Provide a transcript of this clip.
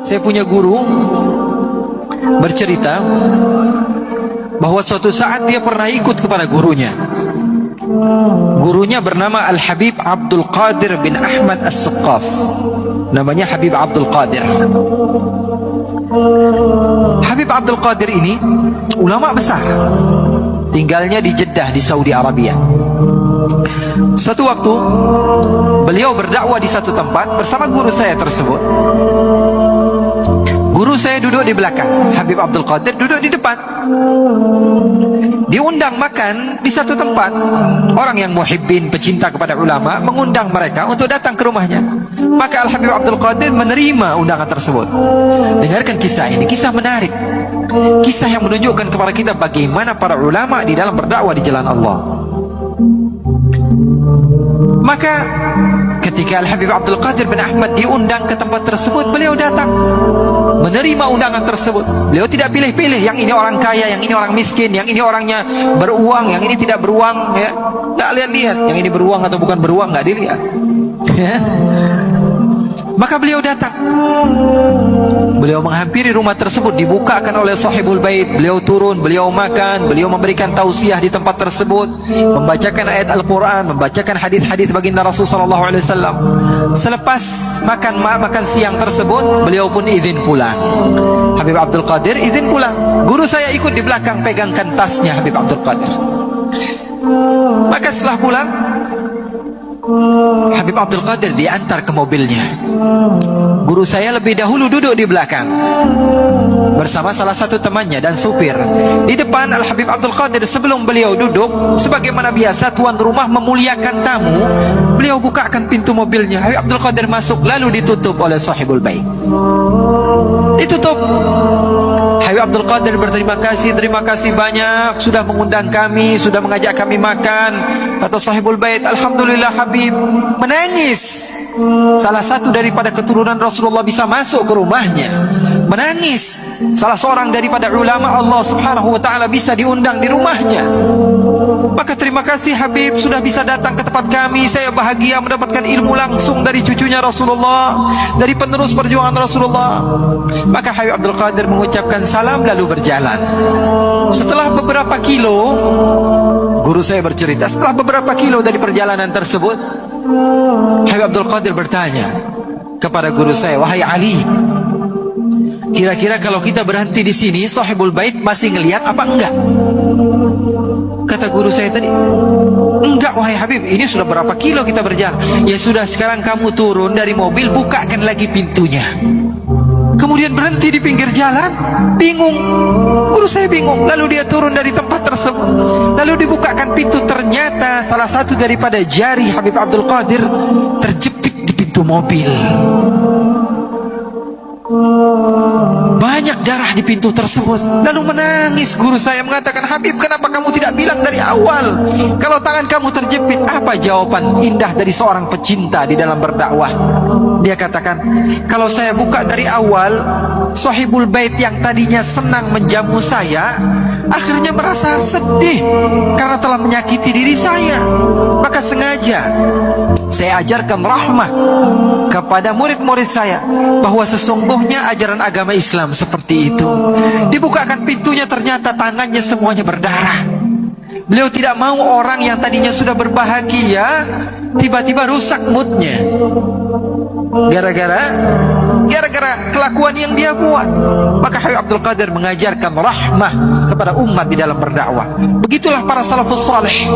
Saya punya guru bercerita bahwa suatu saat dia pernah ikut kepada gurunya. Gurunya bernama Al-Habib Abdul Qadir bin Ahmad As-Saqqaf. Namanya Habib Abdul Qadir. Habib Abdul Qadir ini ulama besar, tinggalnya di Jeddah di Saudi Arabia. Suatu waktu beliau berdakwah di satu tempat bersama guru saya tersebut. Guru saya duduk di belakang, Habib Abdul Qadir duduk di depan. Diundang makan di satu tempat. Orang yang muhibbin, pecinta kepada ulama, mengundang mereka untuk datang ke rumahnya. Maka Al-Habib Abdul Qadir menerima undangan tersebut. Dengarkan kisah ini, kisah menarik, kisah yang menunjukkan kepada kita bagaimana para ulama di dalam berdakwah di jalan Allah. Maka ketika Al-Habib Abdul Qadir bin Ahmad diundang ke tempat tersebut, beliau datang menerima undangan tersebut. Beliau tidak pilih-pilih, yang ini orang kaya, yang ini orang miskin, yang ini orangnya beruang, yang ini tidak beruang, ya. Nggak lihat-lihat, yang ini beruang atau bukan beruang, nggak dilihat. Ya. Maka beliau datang. Beliau menghampiri rumah tersebut, dibukakan oleh sahibul bait. Beliau turun, beliau makan, beliau memberikan tausiah di tempat tersebut, membacakan ayat Al-Quran, membacakan hadis-hadis baginda Rasul sallallahu alaihi wasallam. Selepas makan siang tersebut, beliau pun izin pulang. Habib Abdul Qadir izin pulang. Guru saya ikut di belakang, pegangkan tasnya Habib Abdul Qadir. Maka setelah pulang, Habib Abdul Qadir diantar ke mobilnya. Guru saya lebih dahulu duduk di belakang bersama salah satu temannya dan supir. Di depan Al-Habib Abdul Qadir, sebelum beliau duduk, sebagaimana biasa tuan rumah memuliakan tamu, beliau bukakan pintu mobilnya. Habib Abdul Qadir masuk, lalu ditutup oleh sahibul bait. Ditutup. Habib Abdul Qadir berterima kasih, terima kasih banyak sudah mengundang kami, sudah mengajak kami makan. Kata sahibul bait, alhamdulillah Habib. Menangis. Salah satu daripada keturunan Rasulullah bisa masuk ke rumahnya. Menangis. Salah seorang daripada ulama Allah subhanahu wa ta'ala bisa diundang di rumahnya. Maka terima kasih Habib sudah bisa datang ke tempat kami. Saya bahagia mendapatkan ilmu langsung dari cucunya Rasulullah, dari penerus perjuangan Rasulullah. Maka Habib Abdul Qadir mengucapkan salam lalu berjalan. Setelah beberapa kilo, guru saya bercerita, setelah beberapa kilo dari perjalanan tersebut, Habib Abdul Qadir bertanya kepada guru saya, wahai Ali, kira-kira kalau kita berhenti di sini, sahibul bait masih ngelihat apa enggak? Kata guru saya tadi, enggak wahai Habib, ini sudah berapa kilo kita berjalan. Ya sudah, sekarang kamu turun dari mobil, bukakan lagi pintunya. Kemudian berhenti di pinggir jalan. Bingung, guru saya bingung. Lalu dia turun dari tempat tersebut, lalu dibukakan pintu. Ternyata salah satu daripada jari Habib Abdul Qadir terjepit di pintu mobil. Banyak darah di pintu tersebut. Lalu menangis guru saya, mengatakan, Habib, kenapa kamu tidak bilang dari awal kalau tangan kamu terjepit? Apa jawaban indah dari seorang pecinta di dalam berdakwah? Dia katakan, kalau saya buka dari awal, sahibul bait yang tadinya senang menjamu saya, akhirnya merasa sedih karena telah menyakiti diri saya. Maka sengaja saya ajarkan rahmah kepada murid-murid saya, bahwa sesungguhnya ajaran agama Islam seperti itu. Dibukakan pintunya, ternyata tangannya semuanya berdarah. Beliau tidak mau orang yang tadinya sudah berbahagia tiba-tiba rusak moodnya gara-gara kelakuan yang dia buat. Maka Habib Abdul Qadir mengajarkan rahmah kepada umat di dalam berdakwah. Begitulah para salafus saleh.